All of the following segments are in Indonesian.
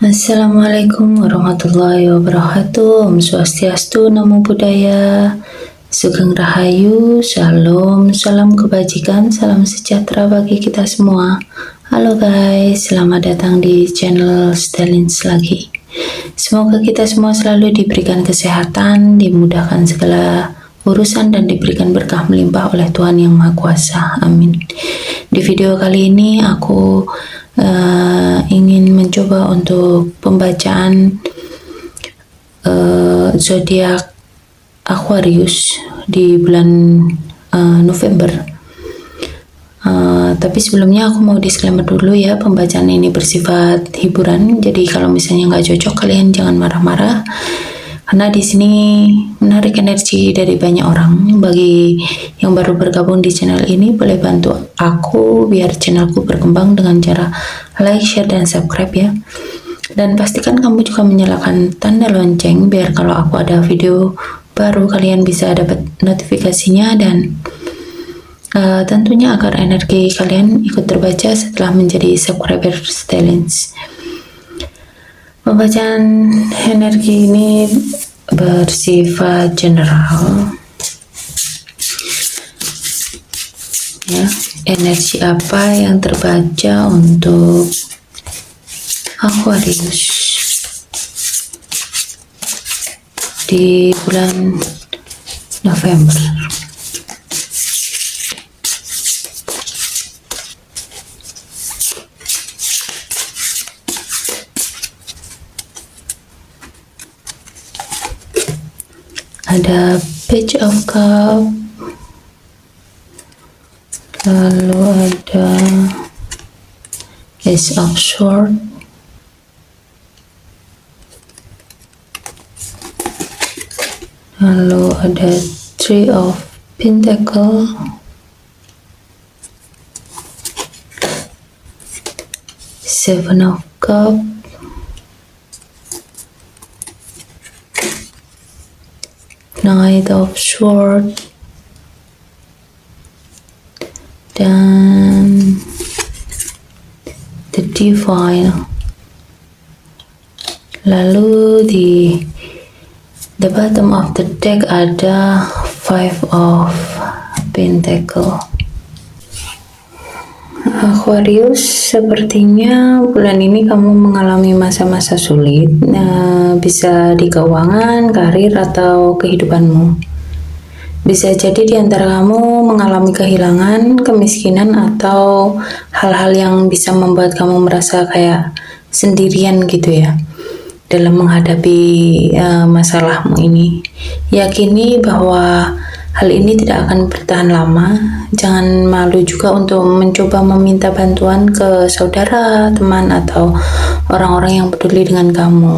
Assalamualaikum warahmatullahi wabarakatuh. Om Swastiastu, Namo Buddhaya, Sugeng Rahayu, Shalom, salam kebajikan, salam sejahtera bagi kita semua. Halo guys, selamat datang di channel Stelins lagi. Semoga kita semua selalu diberikan kesehatan, dimudahkan segala urusan dan diberikan berkah melimpah oleh Tuhan Yang Maha Kuasa. Amin. Di video kali ini aku ingin mencoba untuk pembacaan zodiak Aquarius di bulan November. Tapi sebelumnya aku mau disclaimer dulu ya, pembacaan ini bersifat hiburan. Jadi kalau misalnya nggak cocok, kalian jangan marah-marah. Karena di sini menarik energi dari banyak orang. Bagi yang baru bergabung di channel ini, boleh bantu aku biar channelku berkembang dengan cara like, share, dan subscribe ya. Dan pastikan kamu juga menyalakan tanda lonceng biar kalau aku ada video baru kalian bisa dapat notifikasinya, dan tentunya agar energi kalian ikut terbaca setelah menjadi subscriber Stelins. Pembacaan energi ini bersifat general ya. Energi apa yang terbaca untuk Aquarius di bulan November? Ada Page of Cup, lalu ada Ace of Swords, lalu ada Three of Pentacles, Seven of Cups, Knight of Swords, dan The Divine. Lalu di the bottom of the deck ada Five of Pentacles. Aquarius, sepertinya bulan ini kamu mengalami masa-masa sulit, bisa di keuangan, karir, atau kehidupanmu. Bisa jadi di antara kamu mengalami kehilangan, kemiskinan, atau hal-hal yang bisa membuat kamu merasa kayak sendirian gitu ya dalam menghadapi masalahmu ini. Yakini bahwa hal ini tidak akan bertahan lama. Jangan malu juga untuk mencoba meminta bantuan ke saudara, teman, atau orang-orang yang peduli dengan kamu.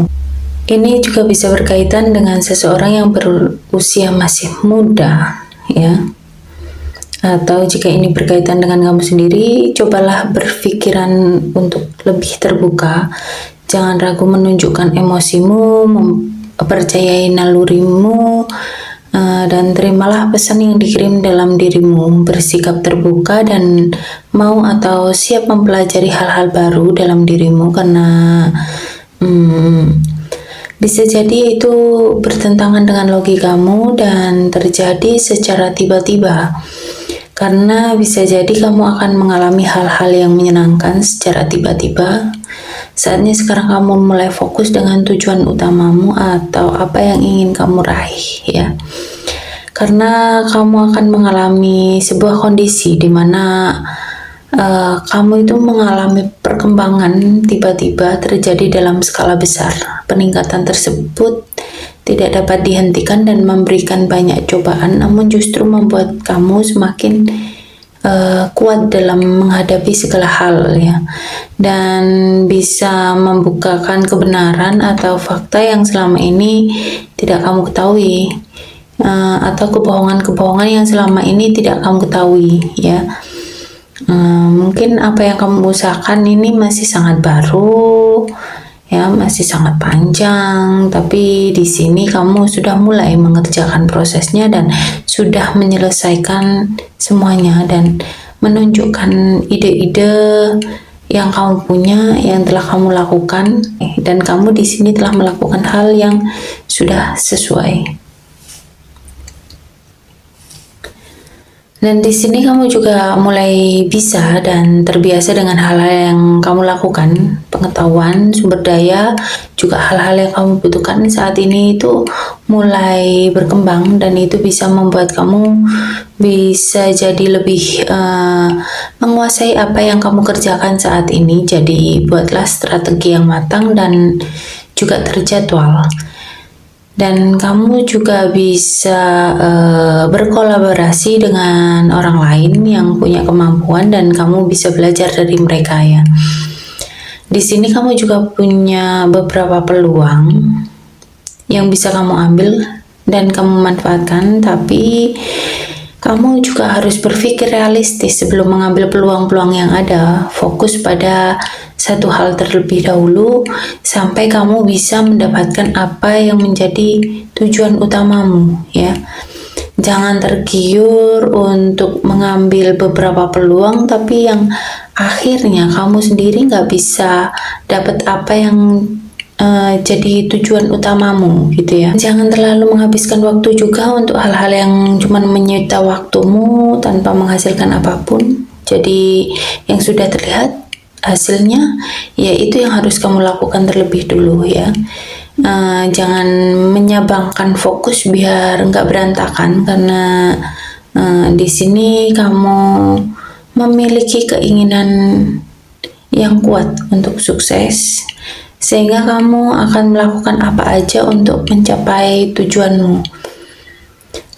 Ini juga bisa berkaitan dengan seseorang yang berusia masih muda ya. Atau jika ini berkaitan dengan kamu sendiri, cobalah berpikiran untuk lebih terbuka. Jangan ragu menunjukkan emosimu, mempercayai nalurimu, dan terimalah pesan yang dikirim dalam dirimu. Bersikap terbuka dan mau atau siap mempelajari hal-hal baru dalam dirimu, karena bisa jadi itu bertentangan dengan logikamu dan terjadi secara tiba-tiba. Karena bisa jadi kamu akan mengalami hal-hal yang menyenangkan secara tiba-tiba. Saatnya sekarang kamu mulai fokus dengan tujuan utamamu atau apa yang ingin kamu raih ya. Karena kamu akan mengalami sebuah kondisi di mana kamu itu mengalami perkembangan tiba-tiba terjadi dalam skala besar. Peningkatan tersebut tidak dapat dihentikan dan memberikan banyak cobaan, namun justru membuat kamu semakin kuat dalam menghadapi segala hal ya, dan bisa membukakan kebenaran atau fakta yang selama ini tidak kamu ketahui, atau kebohongan-kebohongan yang selama ini tidak kamu ketahui ya. Mungkin apa yang kamu usahakan ini masih sangat baru ya, masih sangat panjang, tapi di sini kamu sudah mulai mengerjakan prosesnya dan sudah menyelesaikan semuanya dan menunjukkan ide-ide yang kamu punya, yang telah kamu lakukan, dan kamu di sini telah melakukan hal yang sudah sesuai. Dan di sini kamu juga mulai bisa dan terbiasa dengan hal-hal yang kamu lakukan, pengetahuan, sumber daya, juga hal-hal yang kamu butuhkan saat ini itu mulai berkembang, dan itu bisa membuat kamu bisa jadi lebih menguasai apa yang kamu kerjakan saat ini. Jadi buatlah strategi yang matang dan juga terjadwal. Dan kamu juga bisa berkolaborasi dengan orang lain yang punya kemampuan, dan kamu bisa belajar dari mereka ya. Di sini kamu juga punya beberapa peluang yang bisa kamu ambil dan kamu manfaatkan, tapi kamu juga harus berpikir realistis sebelum mengambil peluang-peluang yang ada. Fokus pada satu hal terlebih dahulu sampai kamu bisa mendapatkan apa yang menjadi tujuan utamamu ya. Jangan tergiur untuk mengambil beberapa peluang tapi yang akhirnya kamu sendiri nggak bisa dapat apa yang jadi tujuan utamamu gitu ya. Jangan terlalu menghabiskan waktu juga untuk hal-hal yang cuman menyita waktumu tanpa menghasilkan apapun. Jadi yang sudah terlihat hasilnya ya itu yang harus kamu lakukan terlebih dulu ya. Jangan menyabangkan fokus biar nggak berantakan, karena di sini kamu memiliki keinginan yang kuat untuk sukses, sehingga kamu akan melakukan apa aja untuk mencapai tujuanmu.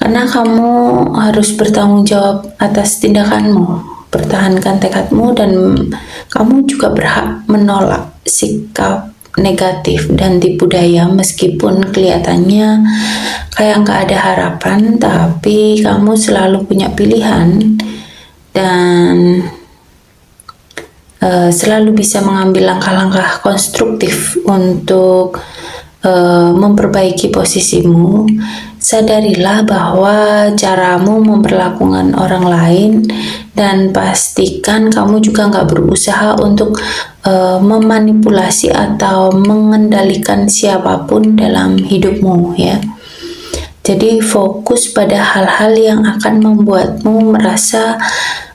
Karena kamu harus bertanggung jawab atas tindakanmu, pertahankan tekadmu, dan kamu juga berhak menolak sikap negatif dan tipu daya. Meskipun kelihatannya kayak nggak ada harapan, tapi kamu selalu punya pilihan dan selalu bisa mengambil langkah-langkah konstruktif untuk memperbaiki posisimu. Sadarilah bahwa caramu memperlakukan orang lain, dan pastikan kamu juga nggak berusaha untuk memanipulasi atau mengendalikan siapapun dalam hidupmu ya. Jadi fokus pada hal-hal yang akan membuatmu merasa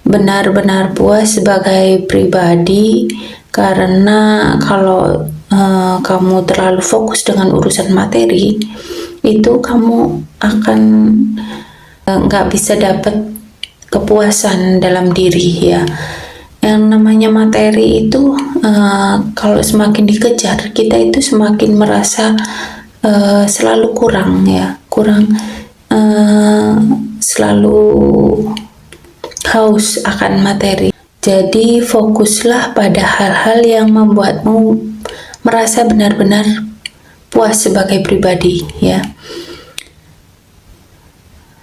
benar-benar puas sebagai pribadi, karena kalau kamu terlalu fokus dengan urusan materi, itu kamu akan nggak bisa dapat kepuasan dalam diri ya. Yang namanya materi itu kalau semakin dikejar, kita itu semakin merasa selalu kurang ya, selalu haus akan materi. Jadi fokuslah pada hal-hal yang membuatmu merasa benar-benar puas sebagai pribadi ya.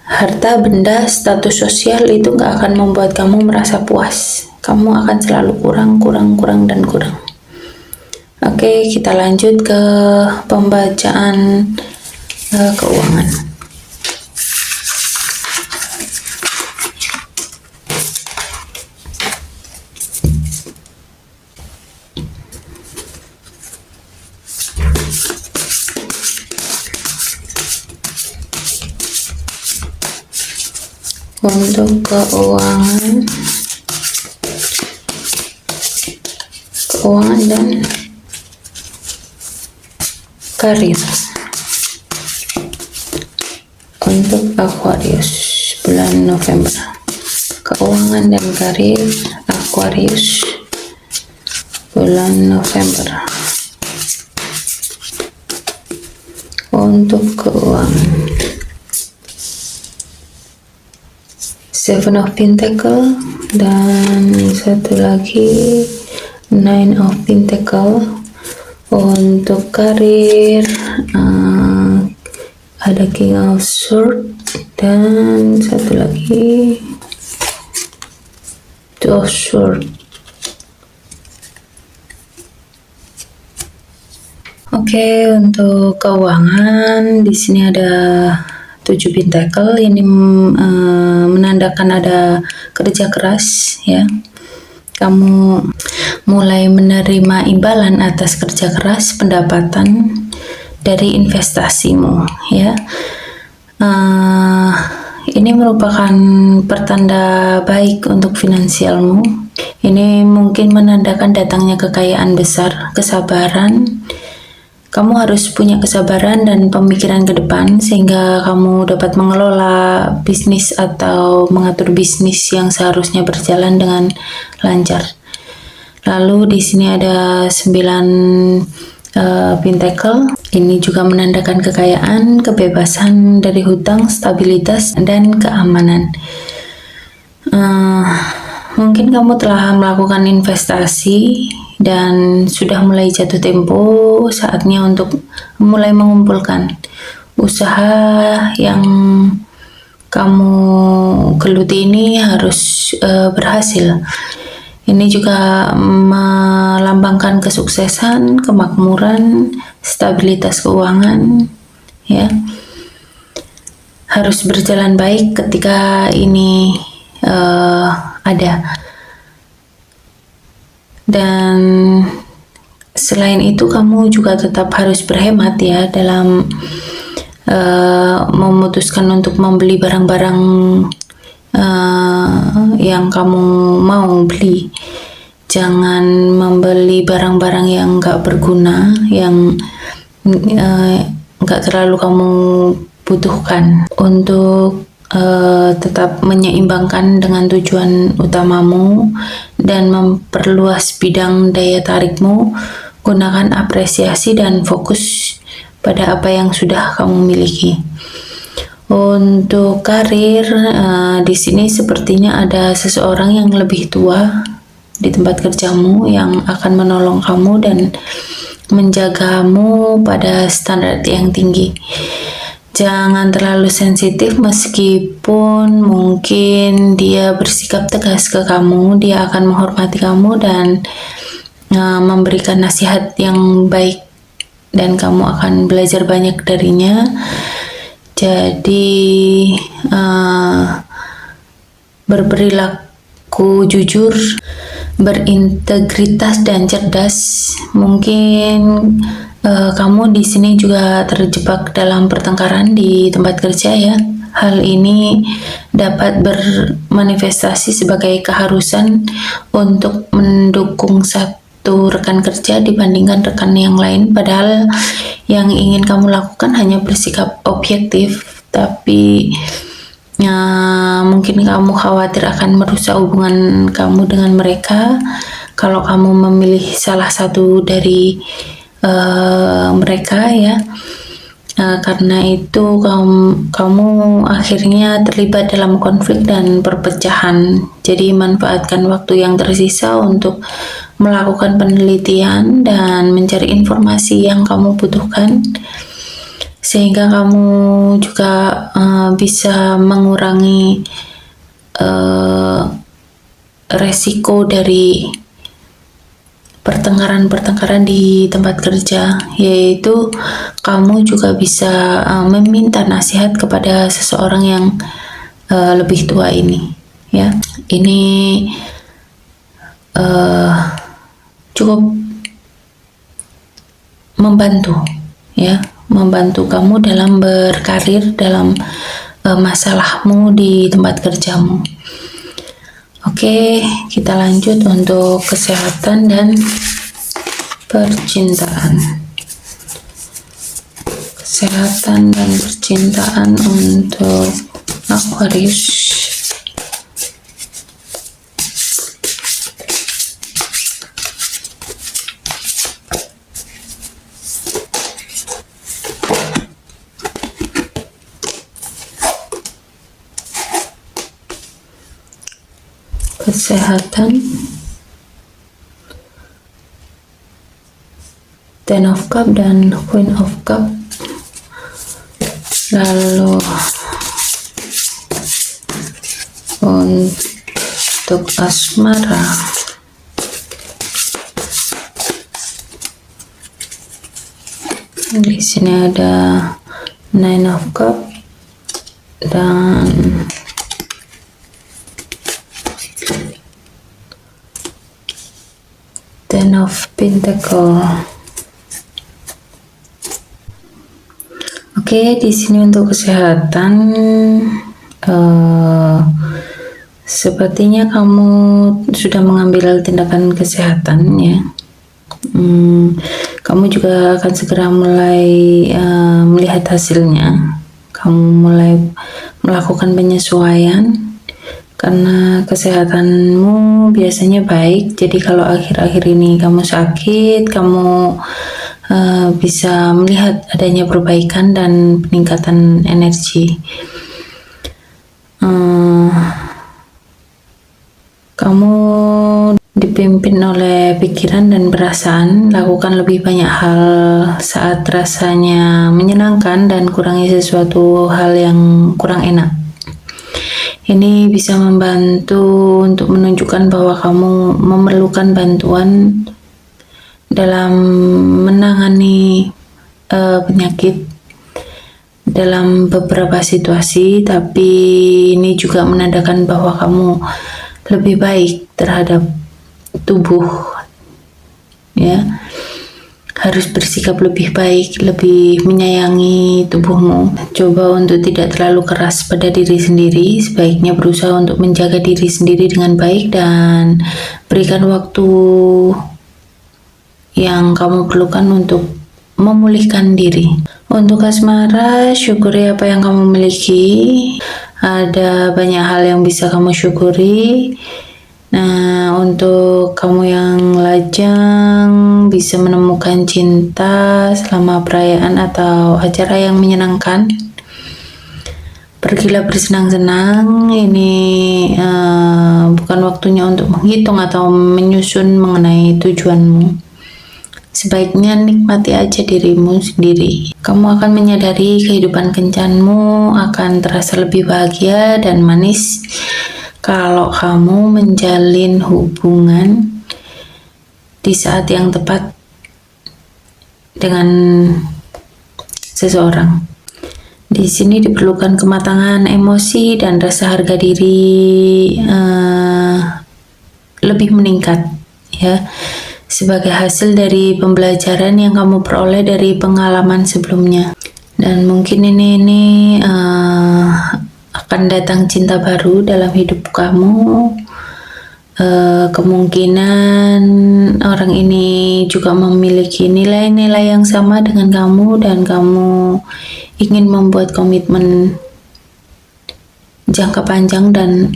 Harta, benda, status sosial itu nggak akan membuat kamu merasa puas. Kamu akan selalu kurang. Oke, kita lanjut ke pembacaan keuangan. Untuk keuangan dan karir. Untuk Aquarius bulan November, keuangan dan karir Aquarius bulan November. Untuk keuangan, Seven of Pentacle dan satu lagi Nine of Pentacle. Untuk karir ada King of Swords dan satu lagi Two of Swords. Oke, untuk keuangan di sini ada 7 pentacle. Ini menandakan ada kerja keras ya. Kamu mulai menerima imbalan atas kerja keras, pendapatan dari investasimu, ya. Ini merupakan pertanda baik untuk finansialmu. Ini mungkin menandakan datangnya kekayaan besar, kesabaran. Kamu harus punya kesabaran dan pemikiran ke depan sehingga kamu dapat mengelola bisnis atau mengatur bisnis yang seharusnya berjalan dengan lancar. Lalu di sini ada 9 pentacle. Ini juga menandakan kekayaan, kebebasan dari hutang, stabilitas, dan keamanan. Mungkin kamu telah melakukan investasi dan sudah mulai jatuh tempo, saatnya untuk mulai mengumpulkan. Usaha yang kamu geluti ini harus berhasil. Ini juga melambangkan kesuksesan, kemakmuran, stabilitas keuangan, ya. Harus berjalan baik ketika ini ada. Dan selain itu kamu juga tetap harus berhemat, ya, dalam memutuskan untuk membeli barang-barang yang kamu mau beli. Jangan membeli barang-barang yang gak berguna, yang gak terlalu kamu butuhkan. Untuk tetap menyeimbangkan dengan tujuan utamamu dan memperluas bidang daya tarikmu, gunakan apresiasi dan fokus pada apa yang sudah kamu miliki. Untuk karir, di sini sepertinya ada seseorang yang lebih tua di tempat kerjamu yang akan menolong kamu dan menjagamu pada standar yang tinggi. Jangan terlalu sensitif, meskipun mungkin dia bersikap tegas ke kamu, dia akan menghormati kamu dan memberikan nasihat yang baik, dan kamu akan belajar banyak darinya. Jadi berperilaku jujur, berintegritas dan cerdas. Mungkin kamu di sini juga terjebak dalam pertengkaran di tempat kerja, ya. Hal ini dapat bermanifestasi sebagai keharusan untuk mendukung satu rekan kerja dibandingkan rekan yang lain, padahal yang ingin kamu lakukan hanya bersikap objektif, tapi mungkin kamu khawatir akan merusak hubungan kamu dengan mereka kalau kamu memilih salah satu dari mereka, ya. Karena itu kamu akhirnya terlibat dalam konflik dan perpecahan. Jadi manfaatkan waktu yang tersisa untuk melakukan penelitian dan mencari informasi yang kamu butuhkan, sehingga kamu juga bisa mengurangi resiko dari pertengkaran-pertengkaran di tempat kerja, yaitu kamu juga bisa meminta nasihat kepada seseorang yang lebih tua ini, ya. Ini cukup membantu, ya, membantu kamu dalam berkarir, dalam masalahmu di tempat kerjamu. Oke, kita lanjut untuk kesehatan dan percintaan. Kesehatan dan percintaan untuk Aquarius. Kesehatan, Ten of Cup dan Queen of Cup. Lalu untuk asmara, di sini ada Nine of Cup dan Ten of Pentacle. Oke, di sini untuk kesehatan, sepertinya kamu sudah mengambil tindakan kesehatan ya. Kamu juga akan segera mulai melihat hasilnya. Kamu mulai melakukan penyesuaian karena kesehatanmu biasanya baik. Jadi kalau akhir-akhir ini kamu sakit, kamu bisa melihat adanya perbaikan dan peningkatan energi. Kamu dipimpin oleh pikiran dan perasaan, lakukan lebih banyak hal saat rasanya menyenangkan dan kurangi sesuatu hal yang kurang enak. Ini bisa membantu untuk menunjukkan bahwa kamu memerlukan bantuan dalam menangani penyakit dalam beberapa situasi, tapi ini juga menandakan bahwa kamu lebih baik terhadap tubuh ya, harus bersikap lebih baik, lebih menyayangi tubuhmu. Coba untuk tidak terlalu keras pada diri sendiri, sebaiknya berusaha untuk menjaga diri sendiri dengan baik dan berikan waktu yang kamu perlukan untuk memulihkan diri. Untuk asmara, syukuri apa yang kamu miliki. Ada banyak hal yang bisa kamu syukuri. Nah, untuk kamu yang lajang, bisa menemukan cinta selama perayaan atau acara yang menyenangkan. Pergilah bersenang-senang. Ini bukan waktunya untuk menghitung atau menyusun mengenai tujuanmu. Sebaiknya nikmati aja dirimu sendiri. Kamu akan menyadari kehidupan kencanmu akan terasa lebih bahagia dan manis kalau kamu menjalin hubungan di saat yang tepat dengan seseorang. Di sini diperlukan kematangan emosi dan rasa harga diri lebih meningkat ya, sebagai hasil dari pembelajaran yang kamu peroleh dari pengalaman sebelumnya. Dan mungkin ini akan datang cinta baru dalam hidup kamu. Kemungkinan orang ini juga memiliki nilai-nilai yang sama dengan kamu dan kamu ingin membuat komitmen jangka panjang dan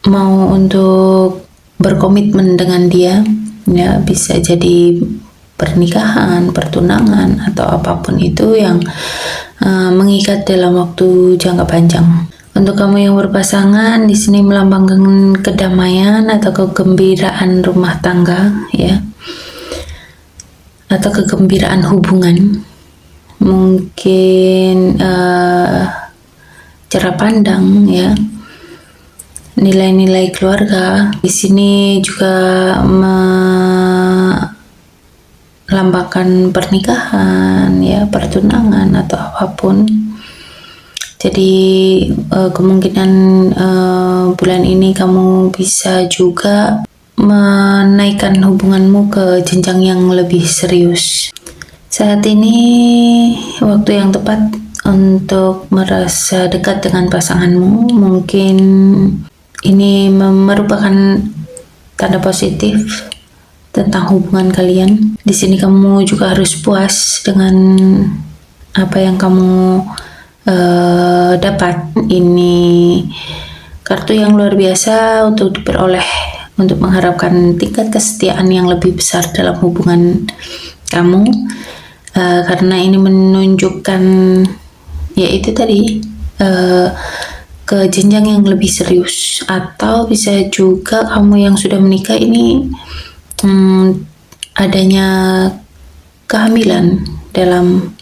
mau untuk berkomitmen dengan dia ya, bisa jadi pernikahan, pertunangan atau apapun itu yang mengikat dalam waktu jangka panjang. Untuk kamu yang berpasangan, di sini melambangkan kedamaian atau kegembiraan rumah tangga ya, atau kegembiraan hubungan. Mungkin cara pandang ya, nilai-nilai keluarga. Di sini juga melambangkan pernikahan ya, pertunangan atau apapun. Jadi kemungkinan bulan ini kamu bisa juga menaikkan hubunganmu ke jenjang yang lebih serius. Saat ini waktu yang tepat untuk merasa dekat dengan pasanganmu. Mungkin ini merupakan tanda positif tentang hubungan kalian. Di sini kamu juga harus puas dengan apa yang kamu dapat. Ini kartu yang luar biasa untuk diperoleh, untuk mengharapkan tingkat kesetiaan yang lebih besar dalam hubungan kamu, karena ini menunjukkan yaitu tadi ke jenjang yang lebih serius. Atau bisa juga kamu yang sudah menikah ini adanya kehamilan dalam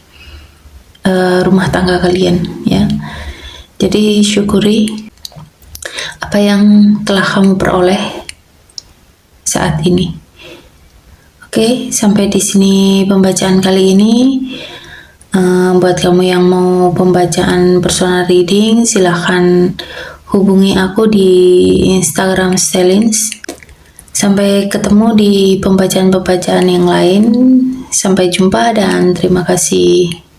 rumah tangga kalian ya. Jadi syukuri apa yang telah kamu peroleh saat ini. Oke, sampai di sini pembacaan kali ini. Buat kamu yang mau pembacaan personal reading, silahkan hubungi aku di Instagram Stelins. Sampai ketemu di pembacaan-pembacaan yang lain. Sampai jumpa dan terima kasih.